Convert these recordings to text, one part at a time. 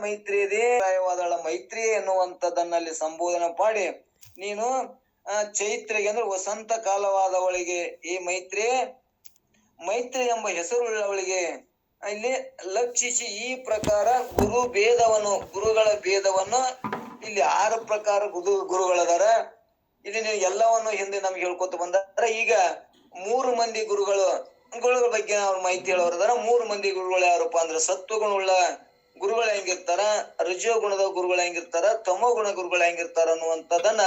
ಮೈತ್ರಿ ಇದೆ ಮೈತ್ರಿ ಎನ್ನುವಂಥದ್ದನ್ನಲ್ಲಿ ಸಂಬೋಧನೆ ಮಾಡಿ ನೀನು ಚೈತ್ರಿಗೆ ಅಂದ್ರೆ ವಸಂತ ಕಾಲವಾದವಳಿಗೆ ಈ ಮೈತ್ರಿ ಎಂಬ ಹೆಸರುಳ್ಳವಳಿಗೆ ಇಲ್ಲಿ ಲಕ್ಷಿಸಿ ಈ ಪ್ರಕಾರ ಗುರುಗಳ ಭೇದವನ್ನು ಇಲ್ಲಿ 6 ಪ್ರಕಾರ ಗುರುಗಳದಾರ. ಇಲ್ಲಿ ನೀವು ಎಲ್ಲವನ್ನು ಹಿಂದೆ ನಮ್ಗೆ ಹೇಳ್ಕೊತ ಬಂದಾರ. ಈಗ 3 ಮಂದಿ ಗುರುಗಳ ಬಗ್ಗೆ ಅವ್ರ ಮಾಹಿತಿ ಹೇಳೋರದಾರ. 3 ಮಂದಿ ಗುರುಗಳು ಯಾರಪ್ಪ ಅಂದ್ರೆ ಸತ್ವಗುಣವುಳ್ಳ ಗುರುಗಳು ಹೆಂಗಿರ್ತಾರ, ರಜೋ ಗುಣದ ಗುರುಗಳು ಹೆಂಗಿರ್ತಾರ, ತಮೋ ಗುಣ ಗುರುಗಳು ಹೆಂಗಿರ್ತಾರ ಅನ್ನುವಂಥದ್ದನ್ನ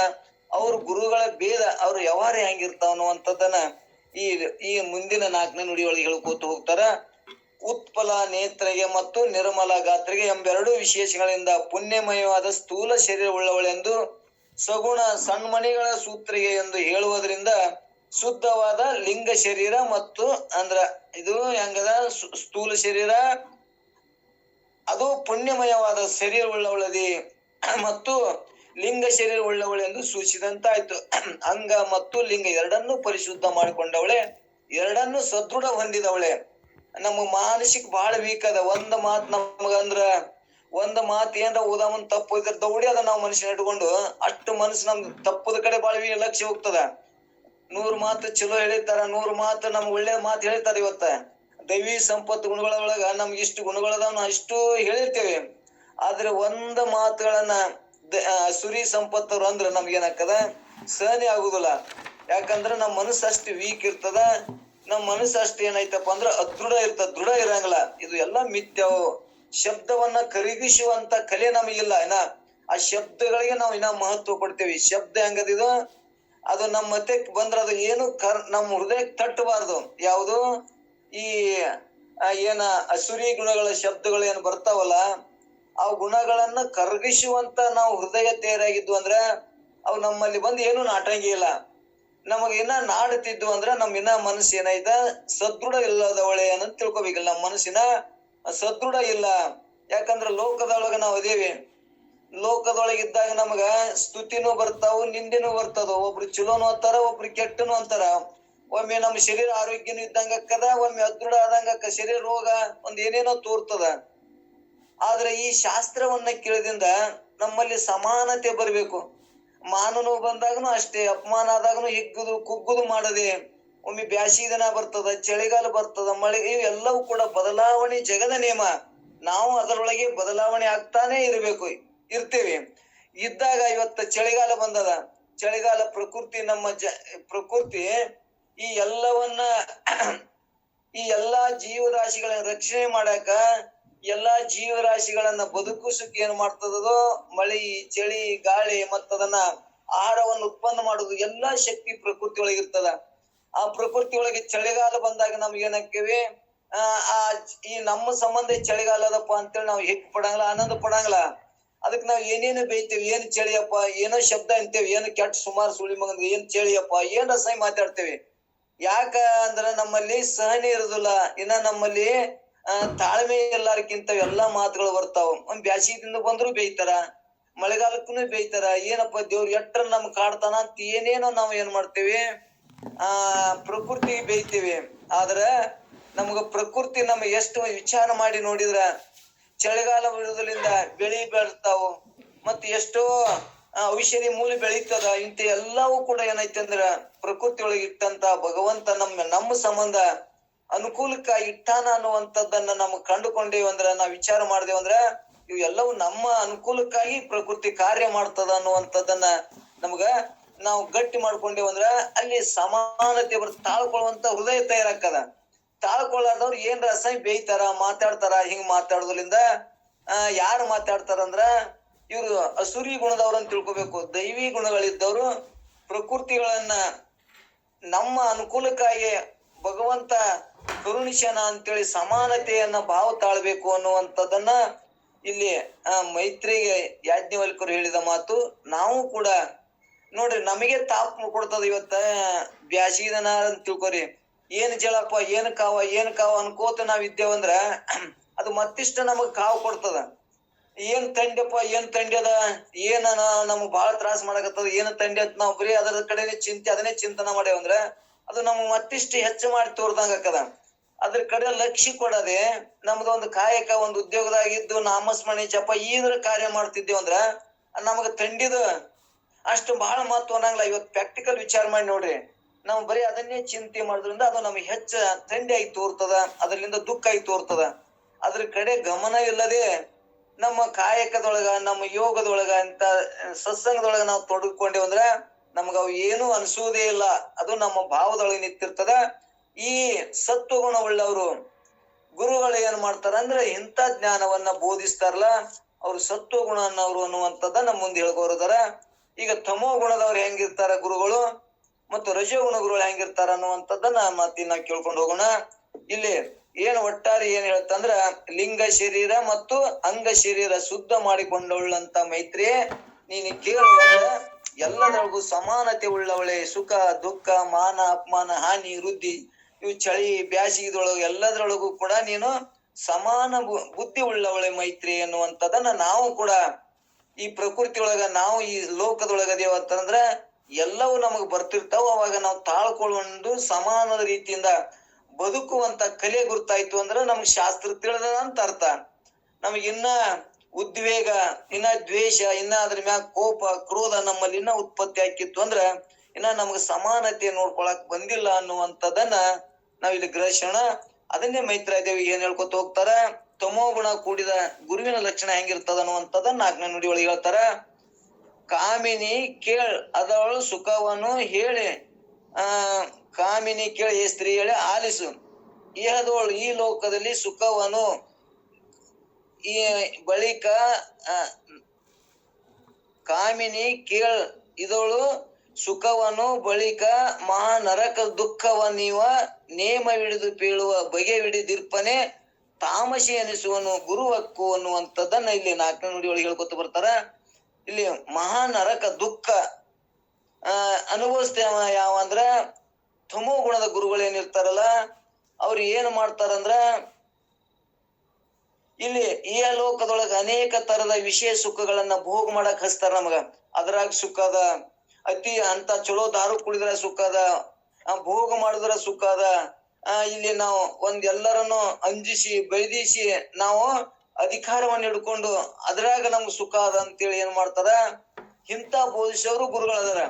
ಅವ್ರ ಗುರುಗಳ ಭೇದ ಅವ್ರ ವ್ಯವಹಾರ ಹೆಂಗಿರ್ತಾವ ಅನ್ನುವಂಥದ್ದನ್ನ ಈ ಮುಂದಿನ 4ನೇ ನುಡಿಯೊಳಗೆ ಹೇಳ್ಕೊತ ಹೋಗ್ತಾರ. ಉತ್ಪಲ ನೇತ್ರಿಗೆ ಮತ್ತು ನಿರ್ಮಲ ಗಾತ್ರಿಗೆ ಎಂಬೆರಡು ವಿಶೇಷಗಳಿಂದ ಪುಣ್ಯಮಯವಾದ ಸ್ಥೂಲ ಶರೀರ ಉಳ್ಳವಳೆಂದು ಸಗುಣ ಸಣ್ಮಣಿಗಳ ಸೂತ್ರಿಗೆ ಎಂದು ಹೇಳುವುದರಿಂದ ಶುದ್ಧವಾದ ಲಿಂಗ ಶರೀರ ಮತ್ತು ಅಂದ್ರ ಇದು ಹೆಂಗದ ಸ್ಥೂಲ ಶರೀರ ಅದು ಪುಣ್ಯಮಯವಾದ ಶರೀರ ಉಳ್ಳವಳದಿ ಮತ್ತು ಲಿಂಗ ಶರೀರ ಉಳ್ಳವಳೆಂದು ಸೂಚಿಸಿದಂತಾಯ್ತು. ಅಂಗ ಮತ್ತು ಲಿಂಗ ಎರಡನ್ನೂ ಪರಿಶುದ್ಧ ಮಾಡಿಕೊಂಡವಳೆ, ಎರಡನ್ನೂ ಸದೃಢ ಹೊಂದಿದವಳೆ. ನಮಗ್ ಮಾನಸಿಕ ಬಹಳ ವೀಕ್ ಅದ. ಒಂದ್ ಮಾತ್ ನಮಗಂದ್ರ ಒಂದ್ ಮಾತ್ ಏನ್ರ ಉದಾಮನ್ ತಪ್ಪು ಇದ್ರ ದೌಡಿ ಅದ ನಾವು ಮನುಷ್ಯನ ಇಟ್ಕೊಂಡು ಅಷ್ಟು ಮನಸ್ಸು ನಮ್ದು ತಪ್ಪದ ಕಡೆ ಬಾಳ ಲಕ್ಷ್ಯ ಹೋಗ್ತದ. 100 ಮಾತು ಚಲೋ ಹೇಳಿರ್ತಾರ, 100 ಮಾತು ನಮ್ಗೆ ಒಳ್ಳೆ ಮಾತು ಹೇಳ್ತಾರ. ಇವತ್ತ ದೈವಿ ಸಂಪತ್ತು ಗುಣಗಳೊಳಗ ನಮ್ಗೆ ಇಷ್ಟು ಗುಣಗಳದಾವ ನಾವು ಇಷ್ಟು ಹೇಳಿರ್ತೇವೆ. ಆದ್ರೆ ಒಂದ್ ಮಾತುಗಳನ್ನ ಸುರಿ ಸಂಪತ್ತವ್ರು ಅಂದ್ರ ನಮ್ಗೇನಾಗ್ತದ ಸಹನೆ ಆಗುದಿಲ್ಲ. ಯಾಕಂದ್ರ ನಮ್ ಮನಸ್ಸು ಅಷ್ಟು ವೀಕ್ ಇರ್ತದ. ನಮ್ ಮನಸ್ಸು ಅಷ್ಟು ಏನಾಯ್ತಪ್ಪ ಅಂದ್ರ ಅದೃಢ ಇರ್ತದ, ದೃಢ ಇರಂಗಿಲ್ಲ. ಇದು ಎಲ್ಲಾ ಮಿಥ್ಯಾವು. ಶಬ್ದವನ್ನ ಖರೀದಿಸುವಂತ ಕಲೆ ನಮಗಿಲ್ಲ. ಆ ಶಬ್ದಗಳಿಗೆ ನಾವು ಇನ್ನ ಮಹತ್ವ ಕೊಡ್ತೇವಿ. ಶಬ್ದ ಹೆಂಗದಿದು ಅದು ನಮ್ಮ ಮತ್ತೆ ಬಂದ್ರ ಅದು ಏನು ನಮ್ಮ ಹೃದಯಕ್ಕೆ ತಟ್ಟಬಾರ್ದು. ಯಾವುದು ಈ ಏನ ಅಸುರಿ ಗುಣಗಳ ಶಬ್ದಗಳು ಏನ್ ಬರ್ತಾವಲ್ಲ ಆ ಗುಣಗಳನ್ನ ಕರಗಿಸುವಂತ ನಾವು ಹೃದಯ ತಯಾರಾಗಿದ್ವು ಅಂದ್ರ ಅವು ನಮ್ಮಲ್ಲಿ ಬಂದು ಏನು ನಾಟಂಗಿ ಇಲ್ಲ. ನಮಗ ಇನ್ನ ನಾಡುತ್ತಿದ್ವು ಅಂದ್ರ ನಮ್ ಇನ್ನ ಮನಸ್ಸು ಏನಾಯ್ತ ಸದೃಢ ಇಲ್ಲದವಳೆ ಅನ್ನೋದು ತಿಳ್ಕೊಬೇಕಿಲ್ಲ. ನಮ್ಮ ಮನಸ್ಸಿನ ಸದೃಢ ಇಲ್ಲ. ಯಾಕಂದ್ರ ಲೋಕದೊಳಗ ನಾವು ಅದೇವಿ. ಲೋಕದೊಳಗಿದ್ದಾಗ ನಮಗ ಸ್ತುತಿನೂ ಬರ್ತಾವು, ನಿಂದಿನೂ ಬರ್ತದ. ಒಬ್ರು ಚಲೋನು ಅಂತಾರ, ಒಬ್ರು ಕೆಟ್ಟನು ಅಂತಾರ. ಒಮ್ಮೆ ನಮ್ಮ ಶರೀರ ಆರೋಗ್ಯನೂ ಇದ್ದಂಗ ಅಕ್ಕದ, ಒಮ್ಮೆ ಅದೃಢ ಆದಂಗ ಅಕ್ಕ. ಶರೀರ ರೋಗ ಒಂದ್ ಏನೇನೋ ತೋರ್ತದ. ಆದ್ರೆ ಈ ಶಾಸ್ತ್ರವನ್ನ ಕೇಳಿದಿಂದ ನಮ್ಮಲ್ಲಿ ಸಮಾನತೆ ಬರ್ಬೇಕು. ಮಾನನು ಬಂದಾಗನು ಅಷ್ಟೇ, ಅಪಮಾನ ಆದಾಗನು ಹಿಗ್ಗುದು ಕುಗ್ಗುದು ಮಾಡದೆ. ಒಮ್ಮೆ ಬ್ಯಾಸಿಗೆ ದಿನ ಬರ್ತದ, ಚಳಿಗಾಲ ಬರ್ತದ, ಮಳೆ, ಇವೆಲ್ಲವೂ ಕೂಡ ಬದಲಾವಣೆ ಜಗದ ನಿಯಮ. ನಾವು ಅದರೊಳಗೆ ಬದಲಾವಣೆ ಆಗ್ತಾನೆ ಇರ್ತೇವೆ. ಇದ್ದಾಗ ಇವತ್ತ ಚಳಿಗಾಲ ಬಂದದ. ಚಳಿಗಾಲ ಪ್ರಕೃತಿ ನಮ್ಮ ಪ್ರಕೃತಿ ಈ ಎಲ್ಲವನ್ನ ಈ ಎಲ್ಲಾ ಜೀವರಾಶಿಗಳನ್ನ ರಕ್ಷಣೆ ಮಾಡಾಕ, ಎಲ್ಲಾ ಜೀವರಾಶಿಗಳನ್ನ ಬದುಕಿಸಕ್ಕೆ ಏನ್ ಮಾಡ್ತದೋ ಮಳಿ, ಚಳಿ, ಗಾಳಿ ಮತ್ತದನ್ನ ಆಹಾರವನ್ನು ಉತ್ಪನ್ನ ಮಾಡುದು ಎಲ್ಲಾ ಶಕ್ತಿ ಪ್ರಕೃತಿ ಒಳಗಿರ್ತದ. ಆ ಪ್ರಕೃತಿ ಒಳಗೆ ಚಳಿಗಾಲ ಬಂದಾಗ ನಮ್ಗೆ ಏನಾಕ್ಕೇವಿ ಈ ನಮ್ಮ ಸಂಬಂಧ ಚಳಿಗಾಲ ಅದಪ್ಪ ಅಂತೇಳಿ ನಾವು ಹಿಟ್ ಪಡಂಗಿಲ್ಲ, ಆನಂದ ಪಡಂಗಿಲ್ಲ. ಅದಕ್ಕೆ ನಾವ್ ಏನೇನು ಬೈತೇವಿ, ಏನ್ ಚಳಿಯಪ್ಪ, ಏನೋ ಶಬ್ದ ಅಂತೇವಿ, ಏನು ಕೆಟ್ಟ ಸುಮಾರು ಸುಳಿ ಮಗಂದ್ರೆ ಏನ್ ಚಳಿಯಪ್ಪ, ಏನ್ ಅಸಹ್ಯ ಮಾತಾಡ್ತೇವಿ. ಯಾಕ ಅಂದ್ರ ನಮ್ಮಲ್ಲಿ ಸಹನೆ ಇರುದಿಲ್ಲ. ಇನ್ನ ನಮ್ಮಲ್ಲಿ ತಾಳ್ಮೆ ಎಲ್ಲಾರ್ಕಿಂತ ಎಲ್ಲಾ ಮಾತುಗಳು ಬರ್ತಾವ. ಒಂದ್ ಬ್ಯಾಸಿದಿಂದ ಬಂದ್ರು ಬೇಯ್ತಾರ, ಮಳೆಗಾಲಕ್ಕೂ ಬೇಯ್ತಾರ. ಏನಪ್ಪ ದೇವ್ರು ಎಟ್ರ ನಮ್ ಕಾಡ್ತಾನ ಅಂತ ಏನೇನೋ ನಾವ್ ಏನ್ ಮಾಡ್ತೇವಿ ಪ್ರಕೃತಿ ಬೇಯ್ತೇವಿ. ಆದ್ರ ನಮ್ಗ ಪ್ರಕೃತಿ ನಮ್ ಎಷ್ಟು ವಿಚಾರ ಮಾಡಿ ನೋಡಿದ್ರ ಚಳಿಗಾಲ ಬಿಡುವುದರಿಂದ ಬೆಳಿ ಬೆಳ್ತಾವು, ಮತ್ ಎಷ್ಟೋ ಔಷಧಿ ಮೂಲ ಬೆಳೀತದ. ಇಂತ ಎಲ್ಲವೂ ಕೂಡ ಏನೈತೆ ಅಂದ್ರ ಪ್ರಕೃತಿ ಒಳಗೆ ಇಟ್ಟಂತ ಭಗವಂತ ನಮ್ಮ ಸಂಬಂಧ ಅನುಕೂಲಕ್ಕಾಗಿ ಇಟ್ಟಾನ ಅನ್ನುವಂಥದ್ದನ್ನ ನಮ್ಗ್ ಕಂಡುಕೊಂಡೇವ್ ಅಂದ್ರ, ನಾವ್ ವಿಚಾರ ಮಾಡ್ದೇವಂದ್ರ ಇವು ಎಲ್ಲವೂ ನಮ್ಮ ಅನುಕೂಲಕ್ಕಾಗಿ ಪ್ರಕೃತಿ ಕಾರ್ಯ ಮಾಡ್ತದ ಅನ್ನುವಂಥದ್ದನ್ನ ನಮ್ಗ ನಾವು ಗಟ್ಟಿ ಮಾಡ್ಕೊಂಡೇವಂದ್ರ ಅಲ್ಲಿ ಸಮಾನತೆ ತಾಳ್ಕೊಳ್ಳುವಂತ ಹೃದಯ ತಯಾರಾಕ್ಕದ. ತಾಳ್ಕೊಳ್ಳಾರ್ದವ್ರು ಏನ್ರ ಅಸಹ್ಯ ಬೇಯ್ತಾರ, ಮಾತಾಡ್ತಾರ. ಹಿಂಗ್ ಮಾತಾಡೋದ್ರಿಂದ ಯಾರು ಮಾತಾಡ್ತಾರಂದ್ರ ಇವ್ರು ಅಸುರಿ ಗುಣದವ್ರನ್ನ ತಿಳ್ಕೊಬೇಕು. ದೈವಿ ಗುಣಗಳಿದ್ದವ್ರು ಪ್ರಕೃತಿಗಳನ್ನ ನಮ್ಮ ಅನುಕೂಲಕ್ಕಾಗಿ ಭಗವಂತ ಕರುಣಿಶನ ಅಂತೇಳಿ ಸಮಾನತೆಯನ್ನ ಭಾವ ತಾಳ್ಬೇಕು ಅನ್ನುವಂಥದ್ದನ್ನ ಇಲ್ಲಿ ಮೈತ್ರಿಗೆ ಯಾಜ್ಞವಲ್ಕರು ಹೇಳಿದ ಮಾತು. ನಾವು ಕೂಡ ನೋಡ್ರಿ ನಮಗೆ ತಾಪ್ ಕೊಡ್ತದ. ಇವತ್ತ ಬ್ಯಾಸಿಗೆ ದಿನ ಅಂತ ತಿಳ್ಕೊರಿ, ಏನ್ ಜಳಪ್ಪ, ಏನ್ ಕಾವ ಅನ್ಕೋತ ನಾವ್ ಇದ್ದೇವಂದ್ರ ಅದು ಮತ್ತಿಷ್ಟ ನಮಗ್ ಕಾವು ಕೊಡ್ತದ. ಏನ್ ತಂಡ್ಯಪ್ಪ, ಏನ್ ತಂಡಿ ಅದ, ಏನ ನಮಗ್ ಬಾಳ ತ್ರಾಸ ಮಾಡಕತ್ತದ, ಏನ್ ತಂಡಿ ಅಂತ ನಾವ್ ಬರೀ ಅದರ ಕಡೆನೆ ಅದನ್ನೇ ಚಿಂತನೆ ಮಾಡೇವಂದ್ರ ಅದು ನಮಗ್ ಮತ್ತಿಷ್ಟು ಹೆಚ್ಚು ಮಾಡಿ ತೋರ್ದಂಗ ಆಕದ. ಅದ್ರ ಕಡೆ ಲಕ್ಷ್ಯ ಕೊಡದೆ ನಮ್ದು ಒಂದು ಕಾಯಕ ಒಂದು ಉದ್ಯೋಗದಾಗಿದ್ದು ನಾಮಸ್ಮರಣೆ ಜಪ ಇದ್ರ ಕಾರ್ಯ ಮಾಡ್ತಿದ್ದೇವ್ ಅಂದ್ರ ನಮಗ ತಂಡಿದ ಅಷ್ಟು ಬಹಳ ಮಹತ್ವ ಅನ್ನಂಗಿಲ್ಲ. ಇವತ್ತು ಪ್ರಾಕ್ಟಿಕಲ್ ವಿಚಾರ ಮಾಡಿ ನೋಡ್ರಿ, ನಾವು ಬರೀ ಅದನ್ನೇ ಚಿಂತೆ ಮಾಡೋದ್ರಿಂದ ಅದು ನಮಗೆ ಹೆಚ್ಚ ತಂಡಿ ಆಗಿ ತೋರ್ತದ, ಅದರಿಂದ ದುಃಖ ಆಗಿ ತೋರ್ತದ. ಅದ್ರ ಕಡೆ ಗಮನ ಇಲ್ಲದೆ ನಮ್ಮ ಕಾಯಕದೊಳಗ ನಮ್ಮ ಯೋಗದೊಳಗ ಅಂತ ಸತ್ಸಂಗದೊಳಗ ನಾವು ತೊಡಗಿಕೊಂಡೇವ್ ಅಂದ್ರ ನಮ್ಗ ಅವು ಏನು ಅನ್ಸುವುದೇ ಇಲ್ಲ. ಅದು ನಮ್ಮ ಭಾವದೊಳಗೆ ನಿಂತಿರ್ತದ. ಈ ಸತ್ವಗುಣ ಉಳ್ಳವರು ಗುರುಗಳು ಏನ್ ಮಾಡ್ತಾರ ಅಂದ್ರೆ ಇಂಥ ಜ್ಞಾನವನ್ನ ಬೋಧಿಸ್ತಾರಲ್ಲ ಅವ್ರು ಸತ್ವಗುಣ ಅನ್ನೋರು ಅನ್ನುವಂಥದ್ದನ್ನ ಮುಂದೆ ಹೇಳ್ಕೋರದಾರ. ಈಗ ತಮೋ ಗುಣದವ್ರು ಹೆಂಗಿರ್ತಾರ ಗುರುಗಳು ಮತ್ತು ರಜೋಗುಣ ಗುರುಗಳು ಹೆಂಗಿರ್ತಾರ ಅನ್ನುವಂಥದ್ದನ್ನ ಮತ್ತಿನ್ನ ಕೇಳ್ಕೊಂಡು ಹೋಗೋಣ. ಇಲ್ಲಿ ಏನ್ ಒಟ್ಟಾರೆ ಏನ್ ಹೇಳ್ತಂದ್ರ ಲಿಂಗ ಶರೀರ ಮತ್ತು ಅಂಗ ಶರೀರ ಶುದ್ಧ ಮಾಡಿಕೊಂಡವಳ್ಳಂತ ಮೈತ್ರಿ, ನೀನು ಕೇಳುವ ಎಲ್ಲದರೊಳಗೂ ಸಮಾನತೆ ಉಳ್ಳವಳೆ, ಸುಖ ದುಃಖ ಮಾನ ಅಪಮಾನ ಹಾನಿ ವೃದ್ಧಿ ಇವು ಚಳಿ ಬ್ಯಾಸಿಗೆದೊಳಗು ಎಲ್ಲದರೊಳಗೂ ಕೂಡ ನೀನು ಸಮಾನ ಬುದ್ಧಿ ಉಳ್ಳವಳೆ ಮೈತ್ರಿ ಅನ್ನುವಂಥದ್ದನ್ನ ನಾವು ಕೂಡ ಈ ಪ್ರಕೃತಿ ಒಳಗ ನಾವು ಈ ಲೋಕದೊಳಗ ಅದೇವತ್ತಂದ್ರ ಎಲ್ಲವೂ ನಮಗ್ ಬರ್ತಿರ್ತಾವ. ಅವಾಗ ನಾವು ತಾಳ್ಕೊಂಡು ಸಮಾನದ ರೀತಿಯಿಂದ ಬದುಕುವಂತ ಕಲೆ ಗುರ್ತಾಯ್ತು ಅಂದ್ರ ನಮ್ಗ್ ಶಾಸ್ತ್ರ ತಿಳಿದ ಅಂತ ಅರ್ಥ. ನಮಗಿನ್ನ ಉದ್ವೇಗ, ಇನ್ನ ದ್ವೇಷ, ಇನ್ನ ಅದ್ರ ಮ್ಯಾಗ ಕೋಪ ಕ್ರೋಧ ನಮ್ಮಲ್ಲಿ ಇನ್ನ ಉತ್ಪತ್ತಿ ಆಕಿತ್ತು ಅಂದ್ರ ಇನ್ನ ನಮ್ಗ ಸಮಾನತೆ ನೋಡ್ಕೊಳಕ್ ಬಂದಿಲ್ಲ ಅನ್ನುವಂಥದ್ದನ್ನ ನಾವ್ ಇಲ್ಲಿ ಗ್ರಹಿಸೋಣ. ಅದನ್ನೇ ಮೈತ್ರಾದೇವಿ ಏನ್ ಹೇಳ್ಕೊತ ಹೋಗ್ತಾರ, ತಮೋ ಗುಣ ಕೂಡಿದ ಗುರುವಿನ ಲಕ್ಷಣ ಹೆಂಗಿರ್ತದ ಅನ್ನುವಂಥದ್ದನ್ನ 4ನೇ ನುಡಿ ಒಳಗೆ ಹೇಳ್ತಾರ. ಕಾಮಿನಿ ಕೇಳ್ ಅದವಳು ಸುಖವನ್ನು ಹೇಳಿ, ಕಾಮಿನಿ ಕೇಳಿ ಏ ಸ್ತ್ರೀ ಹೇಳಿ ಆಲಿಸು, ಇಹದೋಳು ಈ ಲೋಕದಲ್ಲಿ ಸುಖವನ್ನು ಈ ಬಳಿಕ ಕಾಮಿನಿ ಕೇಳ್ ಇದೋಳು ಸುಖವನ್ನು ಬಳಿಕ ಮಹಾ ನರಕ ದುಃಖವನ್ನೀವ ನೇಮವಿಡಿದು ಪೇಳುವ ಬಗೆವಿಡಿದಿರ್ಪನೆ ತಾಮಸಿ ಎನಿಸುವನು ಗುರು ಹಕ್ಕು ಅನ್ನುವಂಥದ್ದನ್ನ ಇಲ್ಲಿ 4ನೇ ನುಡಿ ಒಳಗೆ ಹೇಳ್ಕೊತ ಬರ್ತಾರ. ಇಲ್ಲಿ ಮಹಾ ನರಕ ದುಃಖ ಅನುಭವಿಸ್ತೇವ ಯಾವ ಅಂದ್ರ ತಮೋ ಗುಣದ ಗುರುಗಳು ಏನಿರ್ತಾರಲ್ಲ ಅವ್ರು ಏನ್ ಮಾಡ್ತಾರಂದ್ರ ಇಲ್ಲಿ ಈ ಲೋಕದೊಳಗ ಅನೇಕ ತರದ ವಿಷಯ ಸುಖಗಳನ್ನ ಭೋಗ ಮಾಡಕ್ ಹಚ್ತಾರ ನಮಗ. ಅದ್ರಾಗ ಸುಖದ ಅತಿ ಅಂತ ಚಲೋ ದಾರು ಕುಡಿದ್ರ ಸುಖದ, ಭೋಗ ಮಾಡಿದ್ರ ಸುಖದ. ಇಲ್ಲಿ ನಾವು ಎಲ್ಲರನ್ನು ಅಂಜಿಸಿ ಬೈದಿಸಿ ನಾವು ಅಧಿಕಾರವನ್ನು ಹಿಡ್ಕೊಂಡು ಅದ್ರಾಗ ನಮ್ಗೆ ಸುಖ ಅದ ಅಂತೇಳಿ ಏನ್ ಮಾಡ್ತಾರ, ಇಂಥ ಬೋಧಿಸೋರು ಗುರುಗಳದಾರ.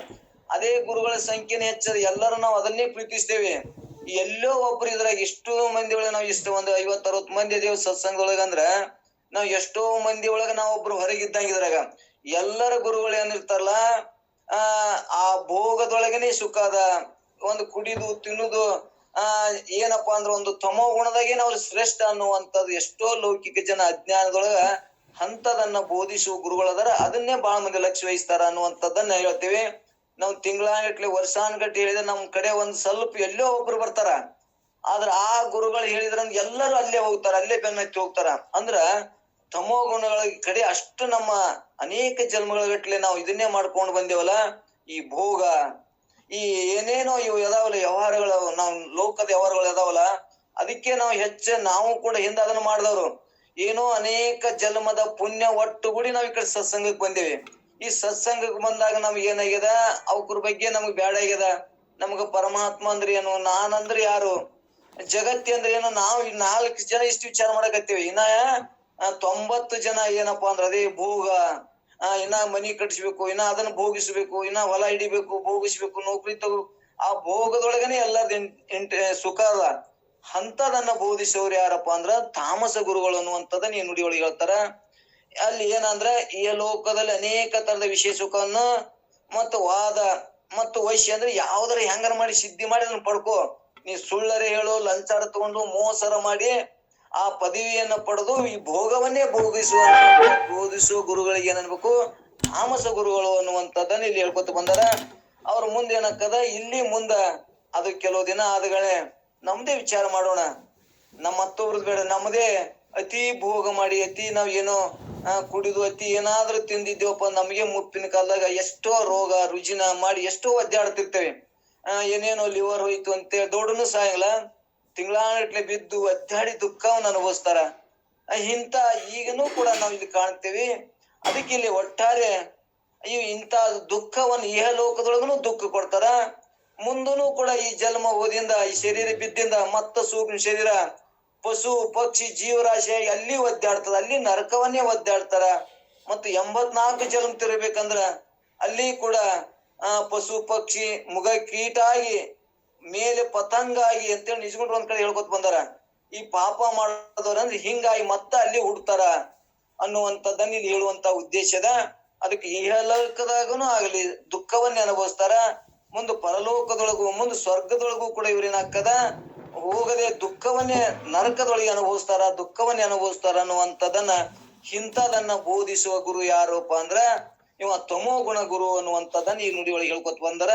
ಅದೇ ಗುರುಗಳ ಸಂಖ್ಯೆನೇ ಹೆಚ್ಚದ, ಎಲ್ಲರೂ ನಾವು ಅದನ್ನೇ ಪ್ರೀತಿಸ್ತೇವೆ. ಎಲ್ಲೋ ಒಬ್ರು ಇದ್ರಾಗ ಇಷ್ಟೋ ಮಂದಿ ಒಳಗ ನಾವ್ ಇಷ್ಟ ಒಂದು 50-60 ಮಂದಿ ದೇವ್ ಸತ್ಸಂಗದೊಳಗ ಅಂದ್ರ ನಾವ್ ಎಷ್ಟೋ ಮಂದಿ ಒಳಗ ನಾವ್ ಒಬ್ರು ಹೊರಗಿದ್ದಂಗ ಇದ್ರಾಗ ಎಲ್ಲರ ಗುರುಗಳು ಏನಿರ್ತಾರಲ್ಲ ಆ ಭೋಗದೊಳಗನೆ ಸುಖ ಅದ. ಒಂದು ಕುಡಿದು ತಿನ್ನುದು ಏನಪ್ಪಾ ಅಂದ್ರ ಒಂದು ತಮೋ ಗುಣದಾಗೇನ ಅವ್ರು ಶ್ರೇಷ್ಠ ಅನ್ನುವಂಥದ್ದು ಎಷ್ಟೋ ಲೌಕಿಕ ಜನ ಅಜ್ಞಾನದೊಳಗ ಅಂತದನ್ನ ಬೋಧಿಸುವ ಗುರುಗಳದಾರ. ಅದನ್ನೇ ಬಾಳ ಮಂದಿ ಲಕ್ಷ್ಯ ವಹಿಸ್ತಾರ ಅನ್ನುವಂಥದ್ದನ್ನ ಹೇಳ್ತೀವಿ. ನಾವ್ ತಿಂಗಳಾನ್ಗಟ್ಲೆ ವರ್ಷಾನ್ಗಟ್ಲೆ ಹೇಳಿದ್ರೆ ನಮ್ ಕಡೆ ಒಂದ್ ಸ್ವಲ್ಪ ಎಲ್ಲೋ ಒಬ್ರು ಬರ್ತಾರ, ಆದ್ರ ಆ ಗುರುಗಳು ಹೇಳಿದ್ರ ಎಲ್ಲರೂ ಅಲ್ಲೇ ಹೋಗ್ತಾರ, ಅಲ್ಲೇ ಬೆನ್ನತ್ತಿ ಹೋಗ್ತಾರ. ಅಂದ್ರ ತಮೋ ಗುಣಗಳ ಕಡೆ ಅಷ್ಟು ನಮ್ಮ ಅನೇಕ ಜನ್ಮಗಳ ಗಟ್ಲೆ ನಾವು ಇದನ್ನೇ ಮಾಡ್ಕೊಂಡು ಬಂದೇವಲ್ಲ. ಈ ಭೋಗ ಈ ಏನೇನೋ ಇವು ಎದಾವಲ್ಲ ವ್ಯವಹಾರಗಳು, ನಾವು ಲೋಕದ ವ್ಯವಹಾರಗಳು ಎದಾವಲ್ಲ, ಅದಕ್ಕೆ ನಾವು ಕೂಡ ಹಿಂದೆ ಅದನ್ನ ಮಾಡಿದವ್ರು. ಏನೋ ಅನೇಕ ಜನ್ಮದ ಪುಣ್ಯ ಒಟ್ಟುಗೂಡಿ ನಾವ್ ಈ ಕಡೆ ಸತ್ಸಂಗಕ್ಕೆ ಬಂದೇವಿ. ಈ ಸತ್ಸಂಗಕ್ಕೆ ಬಂದಾಗ ನಮ್ಗೆ ಏನಾಗ್ಯದ, ಅವ್ರ ಬಗ್ಗೆ ನಮ್ಗ್ ಬ್ಯಾಡ ಆಗ್ಯದ. ನಮ್ಗ ಪರಮಾತ್ಮ ಅಂದ್ರೆ ಏನು, ನಾನಂದ್ರೆ ಯಾರು, ಜಗತ್ತಿ ಅಂದ್ರೆ ಏನು, ನಾವು 4 ಜನ ಇಷ್ಟು ವಿಚಾರ ಮಾಡಕತ್ತೀವಿ. ಇನ್ನ 90 ಜನ ಏನಪ್ಪಾ ಅಂದ್ರ ಅದೇ ಭೋಗ, ಇನ್ನ ಮನಿ ಕಟ್ಸ್ಬೇಕು, ಇನ್ನ ಅದನ್ನ ಭೋಗಿಸ್ಬೇಕು, ಇನ್ನ ಹೊಲ ಹಿಡಿಬೇಕು, ಭೋಗಿಸ್ಬೇಕು, ನೌಕರಿ ತಗೋ, ಆ ಭೋಗದೊಳಗನೆ ಎಲ್ಲದ ಸುಖ ಅದ. ಅಂತದನ್ನ ಬೋಧಿಸೋರು ಯಾರಪ್ಪ ಅಂದ್ರ ತಾಮಸ ಗುರುಗಳು ಅನ್ನುವಂಥದ್ದನ್ನ ಈ ನುಡಿ ಒಳಗೆ ಹೇಳ್ತಾರ. ಅಲ್ಲಿ ಏನಂದ್ರ ಈ ಲೋಕದಲ್ಲಿ ಅನೇಕ ತರದ ವಿಷಯ ಸುಖವನ್ನು ಮತ್ತು ವಾದ ಮತ್ತು ವೈಶ್ಯ ಅಂದ್ರೆ ಯಾವ್ದಾರ ಹೆಂಗಾರ ಮಾಡಿ ಸಿದ್ಧಿ ಮಾಡಿ ಅದನ್ನ ಪಡ್ಕೋ. ನೀ ಸುಳ್ಳರೆ ಹೇಳು, ಲಂಚಾರ ತಗೊಂಡು ಮೋಸರ ಮಾಡಿ ಆ ಪದವಿಯನ್ನ ಪಡೆದು ಈ ಭೋಗವನ್ನೇ ಬೋಧಿಸುವ ಗುರುಗಳಿಗೆ ಏನನ್ಬೇಕು, ತಾಮಸ ಗುರುಗಳು ಅನ್ನುವಂಥದ್ದನ್ನ ಇಲ್ಲಿ ಹೇಳ್ಕೊತ ಬಂದಾರ. ಅವ್ರ ಮುಂದೆ ಏನಕ್ಕದ, ಇಲ್ಲಿ ಮುಂದ ಅದು ಕೆಲವು ದಿನ ಆದಗಳೇ ನಮ್ದೇ ವಿಚಾರ ಮಾಡೋಣ. ನಮ್ಮ ಮತ್ತೊಬ್ರದ್ ಬೇಡ, ನಮ್ಮದೇ ಅತಿ ಭೋಗ ಮಾಡಿ ಅತಿ ನಾವ್ ಏನೋ ಕುಡಿದು ಅತಿ ಏನಾದ್ರೂ ತಿಂದಿದ್ದೇವಪ್ಪ, ನಮಗೆ ಮುಪ್ಪಿನ ಕಾಲದಾಗ ಎಷ್ಟೋ ರೋಗ ರುಜಿನ ಮಾಡಿ ಎಷ್ಟೋ ಒದ್ದಾಡ್ತಿರ್ತೇವೆ. ಏನೇನೋ ಲಿವರ್ ಹೋಯ್ತು ಅಂತೇಳಿ ದೊಡ್ಡನು ಸಾಯಂಗಿಲ್ಲ, ತಿಂಗಳಾಗಟ್ಲೆ ಬಿದ್ದು ಒದ್ದಾಡಿ ದುಃಖವನ್ನ ಅನುಭವಿಸ್ತಾರ. ಇಂತ ಈಗನೂ ಕೂಡ ನಾವ್ ಇಲ್ಲಿ ಕಾಣ್ತೇವಿ. ಅದಕ್ಕೆ ಇಲ್ಲಿ ಒಟ್ಟಾರೆ ಇಂಥ ದುಃಖವನ್ನು ಲೋಕದೊಳಗನು ದುಃಖ ಕೊಡ್ತಾರ, ಮುಂದೂ ಕೂಡ ಈ ಜನ್ಮ ಹೋದಿಂದ ಈ ಶರೀರ ಬಿದ್ದಿಂದ ಮತ್ತ ಸೂಕ್ಷ್ಮ ಶರೀರ ಪಶು ಪಕ್ಷಿ ಜೀವರಾಶಿಯಾಗಿ ಅಲ್ಲಿ ಒದ್ದಾಡ್ತದ, ಅಲ್ಲಿ ನರಕವನ್ನೇ ಒದ್ದಾಡ್ತಾರ. ಮತ್ತು 84 ಜನ್ಮ ತಿರ್ಬೇಕಂದ್ರ ಅಲ್ಲಿ ಕೂಡ ಪಶು ಪಕ್ಷಿ ಮುಗ ಕೀಟ ಆಗಿ ಮೇಲೆ ಪತಂಗ ಆಗಿ ಅಂತೇಳಿ ನಿಜಗೊಂಡ್ರು ಒಂದ್ ಕಡೆ ಹೇಳ್ಕೊತ ಬಂದಾರ. ಈ ಪಾಪ ಮಾಡೋದವ್ರಂದ್ರೆ ಹಿಂಗಾಗಿ ಮತ್ತ ಅಲ್ಲಿ ಹುಡ್ತಾರ ಅನ್ನುವಂಥದ್ದನ್ನ ಇಲ್ಲಿ ಹೇಳುವಂತ ಉದ್ದೇಶದ. ಅದಕ್ಕೆ ಇಹಲೋಕದಾಗನು ಆಗಲಿ ದುಃಖವನ್ನೇ ಅನುಭವಿಸ್ತಾರ, ಮುಂದೆ ಪರಲೋಕದೊಳಗು ಮುಂದೆ ಸ್ವರ್ಗದೊಳಗೂ ಕೂಡ ಇವ್ರೇನಾಗ್ತದ ಹೋಗದೆ ದುಃಖವನ್ನೇ ನರಕದೊಳಗೆ ಅನುಭವಿಸ್ತಾರ, ದುಃಖವನ್ನೇ ಅನುಭವಿಸ್ತಾರ ಅನ್ನುವಂಥದ್ದನ್ನ ಇಂಥದನ್ನ ಬೋಧಿಸುವ ಗುರು ಯಾರಪ್ಪ ಅಂದ್ರ ಇವ ತಮೋ ಗುಣ ಗುರು ಅನ್ನುವಂಥದ್ದನ್ನ ಈ ನುಡಿ ಒಳಗೆ ಹೇಳ್ಕೊತ ಬಂದರ.